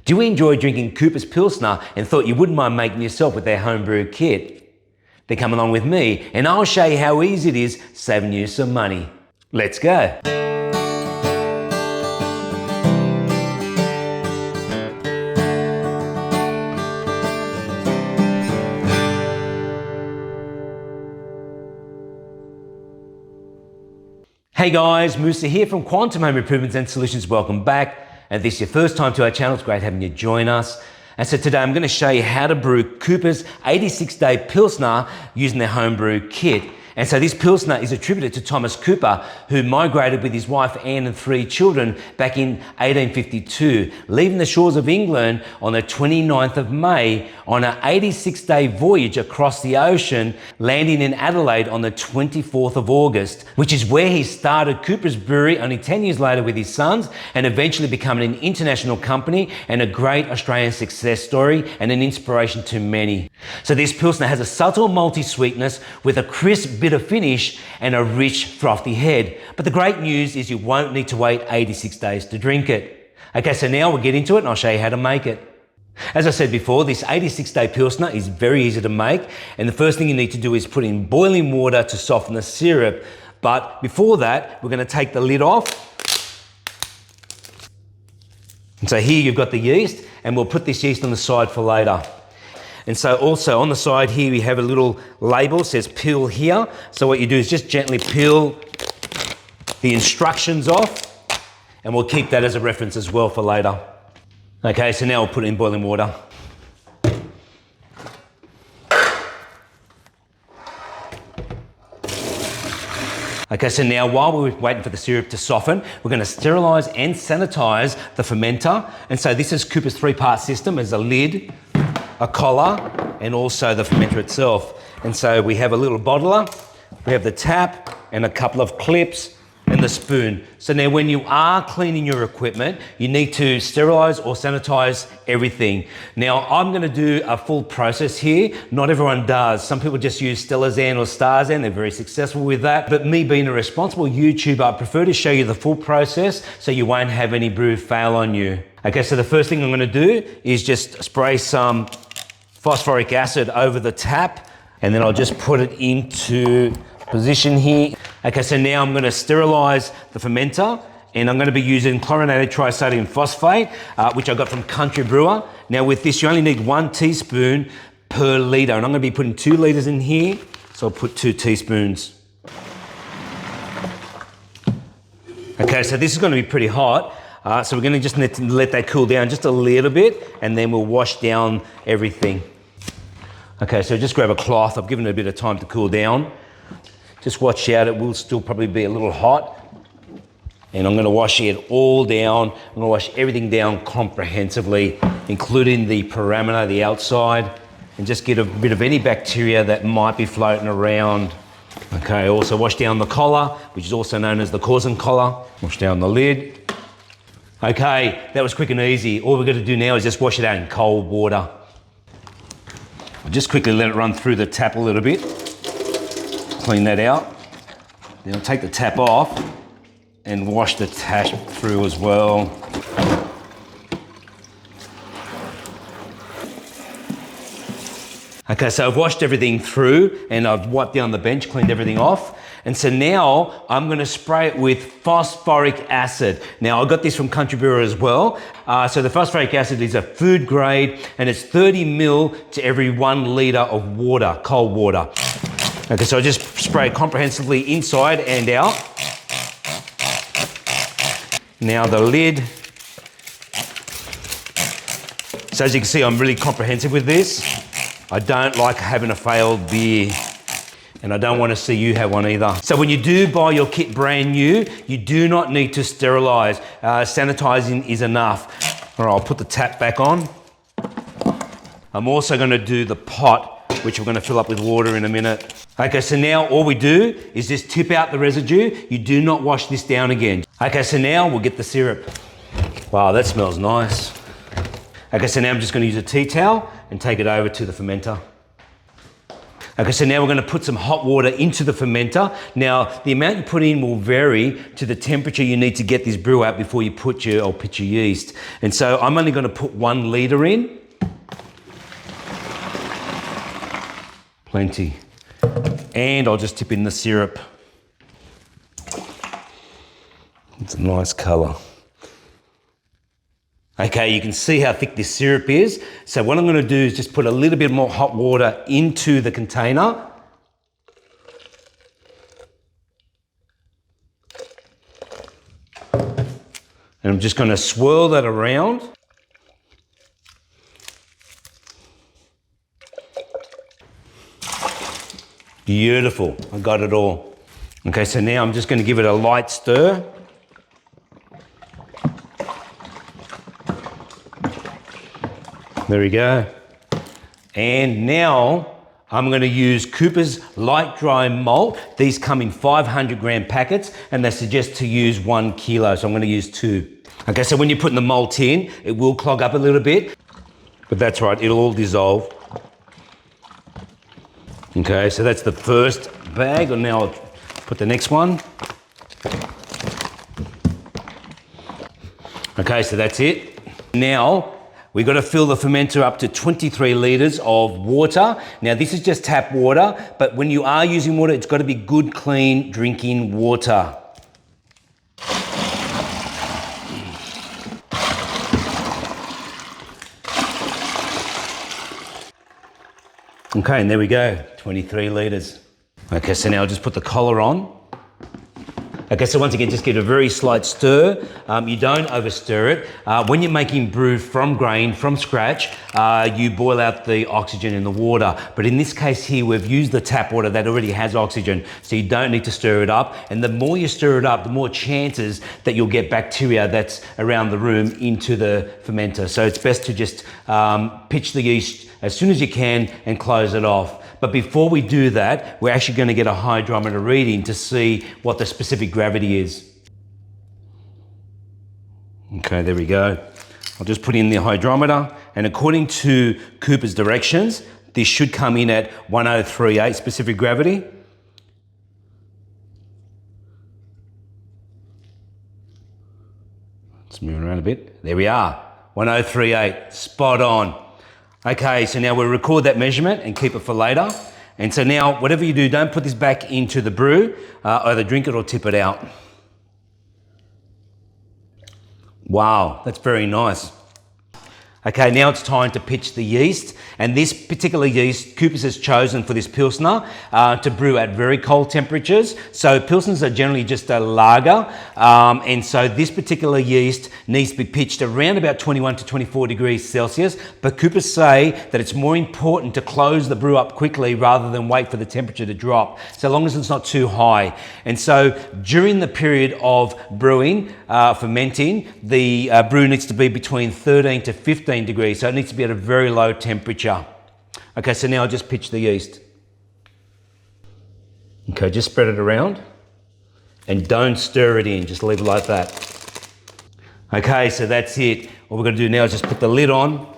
Do you enjoy drinking Cooper's Pilsner and thought you wouldn't mind making yourself with their homebrew kit? Then come along with me and I'll show you how easy it is, saving you some money. Let's go. Hey guys, Musa here from Quantum Home Improvements and Solutions. Welcome back. And if this is your first time to our channel, it's great having you join us. And so today I'm going to show you how to brew Cooper's 86-day Pilsner using their homebrew kit. And so this Pilsner is attributed to Thomas Cooper, who migrated with his wife Anne and 3 children back in 1852, leaving the shores of England on the 29th of May on an 86-day voyage across the ocean, landing in Adelaide on the 24th of August, which is where he started Cooper's Brewery only 10 years later with his sons, and eventually becoming an international company and a great Australian success story and an inspiration to many. So this Pilsner has a subtle malty sweetness with a crisp bitter finish and a rich frothy head. But the great news is you won't need to wait 86 days to drink it. Okay, so now we'll get into it and I'll show you how to make it. As I said before, this 86-day Pilsner is very easy to make, and the first thing you need to do is put in boiling water to soften the syrup. But before that, we're going to take the lid off. And so here you've got the yeast, and we'll put this yeast on the side for later. And so also on the side here, we have a little label that says peel here. So what you do is just gently peel the instructions off, and we'll keep that as a reference as well for later. Okay, so now we'll put it in boiling water. Okay, so now while we're waiting for the syrup to soften, we're going to sterilize and sanitize the fermenter. And so this is Cooper's 3-part system. There's a lid, a collar, and also the fermenter itself. And so we have a little bottler, we have the tap, and a couple of clips, and the spoon. So now when you are cleaning your equipment, you need to sterilize or sanitize everything. Now I'm going to do a full process here. Not everyone does. Some people just use Sterilize or Starzan. They're very successful with that. But me being a responsible YouTuber, I prefer to show you the full process so you won't have any brew fail on you. Okay, so the first thing I'm going to do is just spray some phosphoric acid over the tap, and then I'll just put it into position here. Okay, so now I'm going to sterilize the fermenter, and I'm going to be using chlorinated trisodium phosphate, which I got from Country Brewer. Now with this, you only need 1 teaspoon per litre, and I'm going to be putting 2 litres in here, so I'll put 2 teaspoons. Okay, so this is going to be pretty hot, so we're going to just need to let that cool down just a little bit, and then we'll wash down everything. Okay, so just grab a cloth. I've given it a bit of time to cool down. Just watch out, it will still probably be a little hot. And I'm going to wash it all down. I'm going to wash everything down comprehensively, including the parameter, the outside, and just get a bit of any bacteria that might be floating around. Okay, also wash down the collar, which is also known as the Corson collar. Wash down the lid. Okay, that was quick and easy. All we're going to do now is just wash it out in cold water. I'll just quickly let it run through the tap a little bit. Clean that out. Then I'll take the tap off and wash the tap through as well. Okay, so I've washed everything through and I've wiped down the bench, cleaned everything off. And so now I'm going to spray it with phosphoric acid. Now I got this from Country Brewer as well. So the phosphoric acid is a food grade, and it's 30 ml to every 1 litre of water, cold water. Okay, so I just spray it comprehensively inside and out. Now the lid. So as you can see, I'm really comprehensive with this. I don't like having a failed beer, and I don't want to see you have one either. So when you do buy your kit brand new, you do not need to sterilize. Sanitizing is enough. All right, I'll put the tap back on. I'm also going to do the pot, which we're going to fill up with water in a minute. Okay, so now all we do is just tip out the residue. You do not wash this down again. Okay, so now we'll get the syrup. Wow, that smells nice. Okay, so now I'm just going to use a tea towel and take it over to the fermenter. Okay, so now we're going to put some hot water into the fermenter. Now, the amount you put in will vary to the temperature you need to get this brew out before you pitch your yeast. And so I'm only going to put 1 litre in. Plenty. And I'll just tip in the syrup. It's a nice colour. Okay, you can see how thick this syrup is. So what I'm going to do is just put a little bit more hot water into the container. And I'm just going to swirl that around. Beautiful, I got it all. Okay, so now I'm just going to give it a light stir. There we go. And now I'm going to use Cooper's light dry malt. These come in 500 gram packets and they suggest to use 1 kilo, so I'm going to use 2. Okay, so when you're putting the malt in, it will clog up a little bit, but that's right, it'll all dissolve. Okay, so that's the first bag, and now I'll put the next one. Okay, so that's it. Now, we've got to fill the fermenter up to 23 litres of water. Now, this is just tap water, but when you are using water, it's got to be good, clean, drinking water. Okay, and there we go, 23 litres. Okay, so now I'll just put the collar on. Okay, so once again, just give it a very slight stir. You don't overstir it. When you're making brew from grain, from scratch, you boil out the oxygen in the water. But in this case here, we've used the tap water that already has oxygen, so you don't need to stir it up. And the more you stir it up, the more chances that you'll get bacteria that's around the room into the fermenter. So it's best to just pitch the yeast as soon as you can and close it off. But before we do that, we're actually going to get a hydrometer reading to see what the specific gravity is. Okay, there we go. I'll just put in the hydrometer, and according to Cooper's directions, this should come in at 1038 specific gravity. Let's move around a bit. There we are, 1038, spot on. Okay, so now we'll record that measurement and keep it for later. And so now, whatever you do, don't put this back into the brew, either drink it or tip it out. Wow, that's very nice. Okay, now it's time to pitch the yeast, and this particular yeast, Cooper's has chosen for this Pilsner to brew at very cold temperatures. So Pilsners are generally just a lager, and so this particular yeast needs to be pitched around about 21 to 24 degrees Celsius, but Cooper's say that it's more important to close the brew up quickly rather than wait for the temperature to drop, so long as it's not too high. And so during the period of brewing, fermenting, the brew needs to be between 13 to 15 degrees, so it needs to be at a very low temperature. Okay, so now I'll just pitch the yeast. Okay, just spread it around and don't stir it in, just leave it like that. Okay, so that's it. What we're going to do now is just put the lid on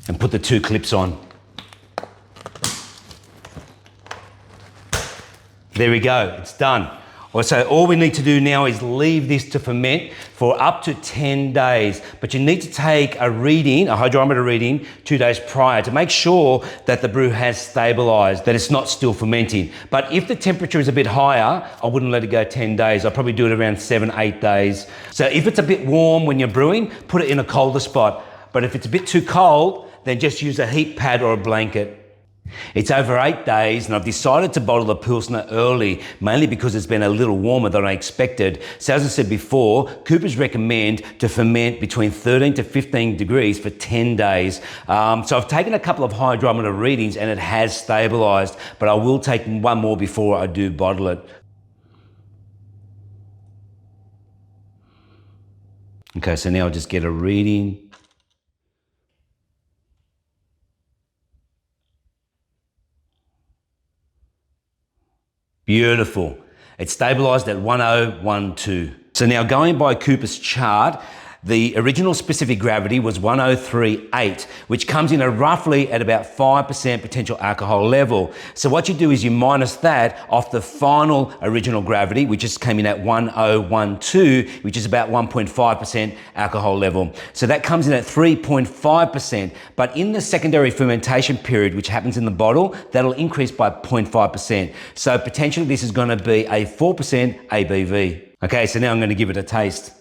and put the 2 clips on. There we go, it's done. So all we need to do now is leave this to ferment for up to 10 days. But you need to take a reading, a hydrometer reading, 2 days prior to make sure that the brew has stabilized, that it's not still fermenting. But if the temperature is a bit higher, I wouldn't let it go 10 days. I'll probably do it around 7, 8 days. So if it's a bit warm when you're brewing, put it in a colder spot. But if it's a bit too cold, then just use a heat pad or a blanket. It's over 8 days, and I've decided to bottle the Pilsner early, mainly because it's been a little warmer than I expected. So as I said before, Cooper's recommend to ferment between 13 to 15 degrees for 10 days. So I've taken a couple of hydrometer readings and it has stabilized, but I will take one more before I do bottle it. Okay, so now I'll just get a reading. Beautiful. It's stabilized at 1012. So now going by Cooper's chart, The original specific gravity was 103.8, which comes in roughly at about 5% potential alcohol level. So what you do is you minus that off the final original gravity, which just came in at 1012, which is about 1.5% alcohol level. So that comes in at 3.5%, but in the secondary fermentation period, which happens in the bottle, that'll increase by 0.5%. So potentially this is going to be a 4% ABV. Okay, so now I'm going to give it a taste.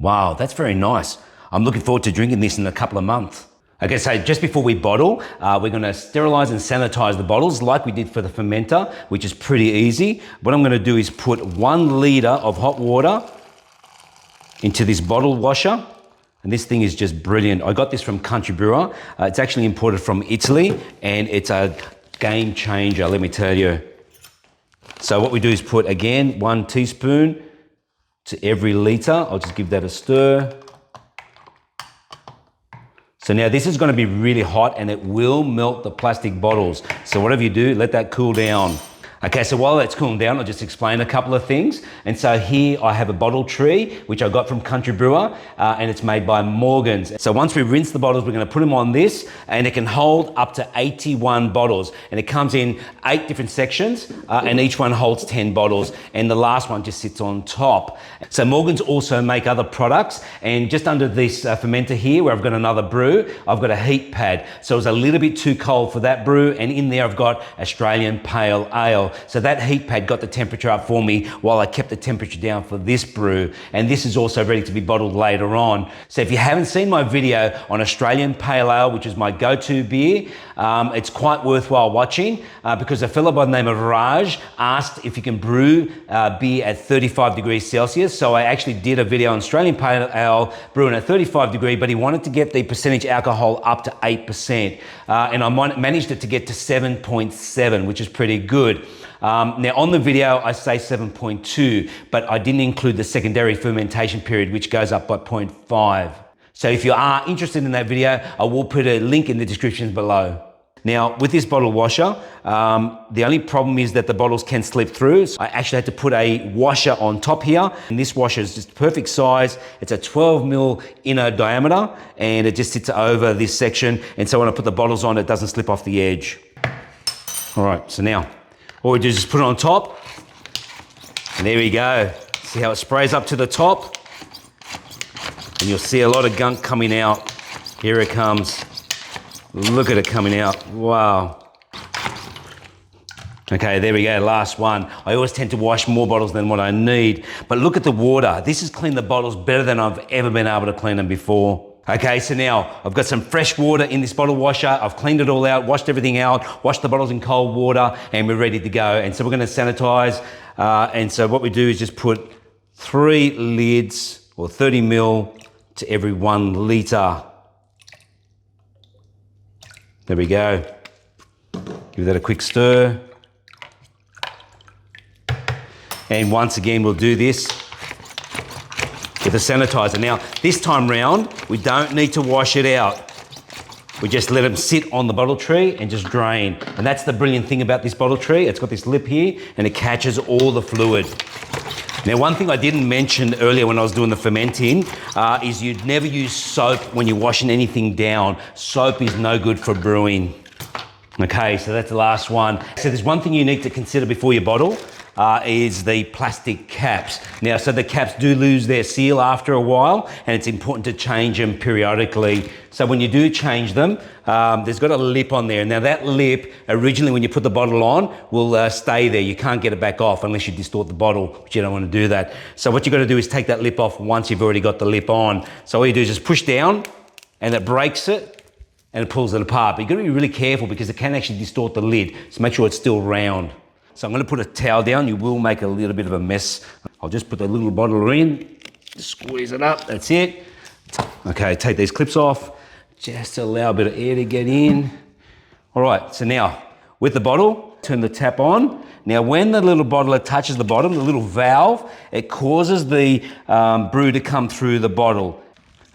Wow, that's very nice. I'm looking forward to drinking this in a couple of months. Okay, so just before we bottle, we're going to sterilize and sanitize the bottles like we did for the fermenter, which is pretty easy. What I'm going to do is put 1 liter of hot water into this bottle washer. And this thing is just brilliant. I got this from Country Brewer. It's actually imported from Italy, and it's a game changer, let me tell you. So what we do is put, again, 1 teaspoon to every liter. I'll just give that a stir. So now this is going to be really hot and it will melt the plastic bottles. So whatever you do, let that cool down. Okay, so while that's cooling down, I'll just explain a couple of things. And so here I have a bottle tree, which I got from Country Brewer, and it's made by Morgan's. So once we rinse the bottles, we're going to put them on this, and it can hold up to 81 bottles. And it comes in 8 different sections, and each one holds 10 bottles, and the last one just sits on top. So Morgan's also make other products, and just under this fermenter here, where I've got another brew, I've got a heat pad. So it was a little bit too cold for that brew, and in there I've got Australian Pale Ale. So that heat pad got the temperature up for me while I kept the temperature down for this brew. And this is also ready to be bottled later on. So if you haven't seen my video on Australian Pale Ale, which is my go-to beer, it's quite worthwhile watching because a fellow by the name of Raj asked if you can brew beer at 35 degrees Celsius. So I actually did a video on Australian Pale Ale brewing at 35 degrees, but he wanted to get the percentage alcohol up to 8%. And I managed it to get to 7.7, which is pretty good. Now on the video, I say 7.2, but I didn't include the secondary fermentation period, which goes up by 0.5. So if you are interested in that video, I will put a link in the description below. Now with this bottle washer, the only problem is that the bottles can slip through. So I actually had to put a washer on top here, and this washer is just perfect size. It's a 12 mil inner diameter, and it just sits over this section. And so when I put the bottles on, it doesn't slip off the edge. All right, so now all we do is just put it on top, and there we go. See how it sprays up to the top? And you'll see a lot of gunk coming out. Here it comes. Look at it coming out. Wow. Okay, there we go, last one. I always tend to wash more bottles than what I need, but look at the water. This has cleaned the bottles better than I've ever been able to clean them before. Okay, so now I've got some fresh water in this bottle washer. I've cleaned it all out, washed everything out, washed the bottles in cold water, and we're ready to go. And so we're going to sanitize. And so what we do is just put 3 lids or 30 mil to every 1 liter. There we go. Give that a quick stir. And once again, we'll do this with a sanitizer. Now, this time round, we don't need to wash it out. We just let them sit on the bottle tree and just drain. And that's the brilliant thing about this bottle tree. It's got this lip here and it catches all the fluid. Now, one thing I didn't mention earlier when I was doing the fermenting is you'd never use soap when you're washing anything down. Soap is no good for brewing. Okay, so that's the last one. So there's one thing you need to consider before you bottle. Is the plastic caps. Now, so the caps do lose their seal after a while, and it's important to change them periodically. So when you do change them, there's got a lip on there. Now that lip, originally when you put the bottle on, will stay there. You can't get it back off unless you distort the bottle, but you don't want to do that. So what you've got to do is take that lip off once you've already got the lip on. So all you do is just push down, and it breaks it, and it pulls it apart. But you've got to be really careful because it can actually distort the lid. So make sure it's still round. So I'm going to put a towel down. You will make a little bit of a mess. I'll just put the little bottle in, squeeze it up, that's it. Okay, take these clips off, just to allow a bit of air to get in. All right, so now with the bottle, turn the tap on. Now when the little bottler touches the bottom, the little valve, it causes the brew to come through the bottle.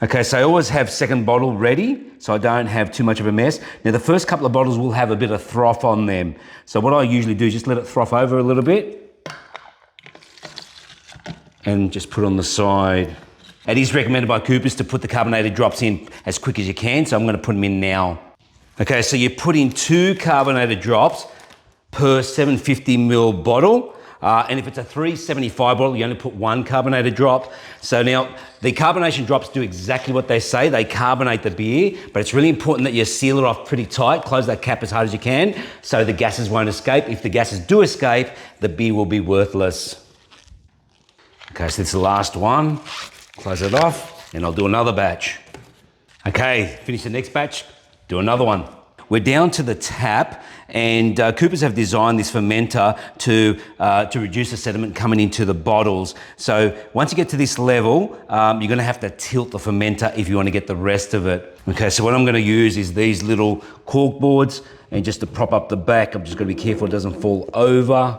Okay, so I always have second bottle ready, so I don't have too much of a mess. Now the first couple of bottles will have a bit of froth on them. So what I usually do is just let it froth over a little bit and just put on the side. It is recommended by Coopers to put the carbonated drops in as quick as you can, so I'm gonna put them in now. Okay, so you put in 2 carbonated drops per 750 ml bottle. And if it's a 375 bottle, you only put 1 carbonated drop. So now the carbonation drops do exactly what they say. They carbonate the beer, but it's really important that you seal it off pretty tight, close that cap as hard as you can so the gases won't escape. If the gases do escape, the beer will be worthless. Okay, so this is the last one. Close it off and I'll do another batch. Okay, finish the next batch, do another one. We're down to the tap, and Coopers have designed this fermenter to reduce the sediment coming into the bottles. So once you get to this level, you're gonna have to tilt the fermenter if you wanna get the rest of it. Okay, so what I'm gonna use is these little cork boards, and just to prop up the back, I'm just gonna be careful it doesn't fall over.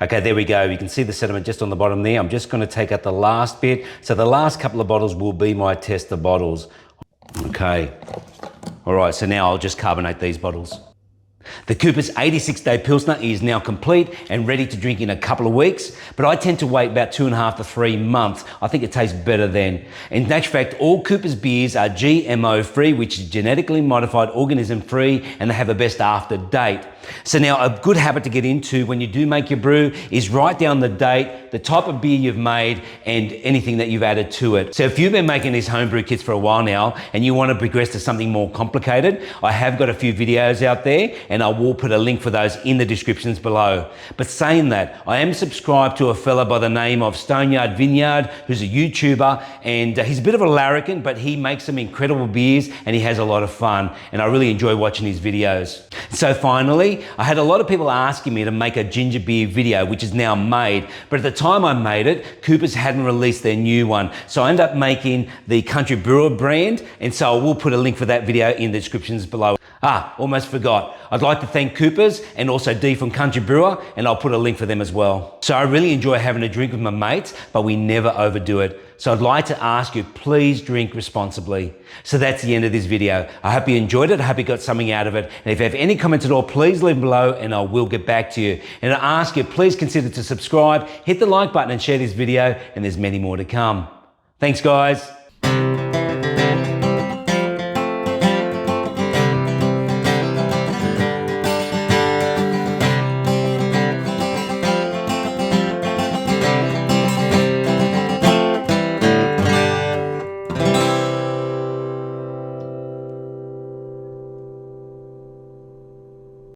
Okay, there we go. You can see the sediment just on the bottom there. I'm just gonna take out the last bit. So the last couple of bottles will be my tester bottles. Okay. All right, so now I'll just carbonate these bottles. The Coopers 86-day Pilsner is now complete and ready to drink in a couple of weeks, but I tend to wait about 2.5 to 3 months. I think it tastes better then. In actual fact, all Coopers beers are GMO free, which is genetically modified organism free, and they have a best after date. So now a good habit to get into when you do make your brew is write down the date, the type of beer you've made, and anything that you've added to it. So if you've been making these homebrew kits for a while now and you want to progress to something more complicated, I have got a few videos out there and I will put a link for those in the descriptions below. But saying that, I am subscribed to a fella by the name of Stoneyard Vineyard, who's a YouTuber, and he's a bit of a larrikin, but he makes some incredible beers and he has a lot of fun, and I really enjoy watching his videos. So finally, I had a lot of people asking me to make a ginger beer video, which is now made, but at the time I made it, Coopers hadn't released their new one. So I ended up making the Country Brewer brand, and so I will put a link for that video in the descriptions below. Almost forgot. I'd like to thank Coopers and also Dee from Country Brewer, and I'll put a link for them as well. So I really enjoy having a drink with my mates, but we never overdo it. So I'd like to ask you, please drink responsibly. So that's the end of this video. I hope you enjoyed it. I hope you got something out of it. And if you have any comments at all, please leave them below and I will get back to you. And I ask you, please consider to subscribe, hit the like button and share this video, and there's many more to come. Thanks guys.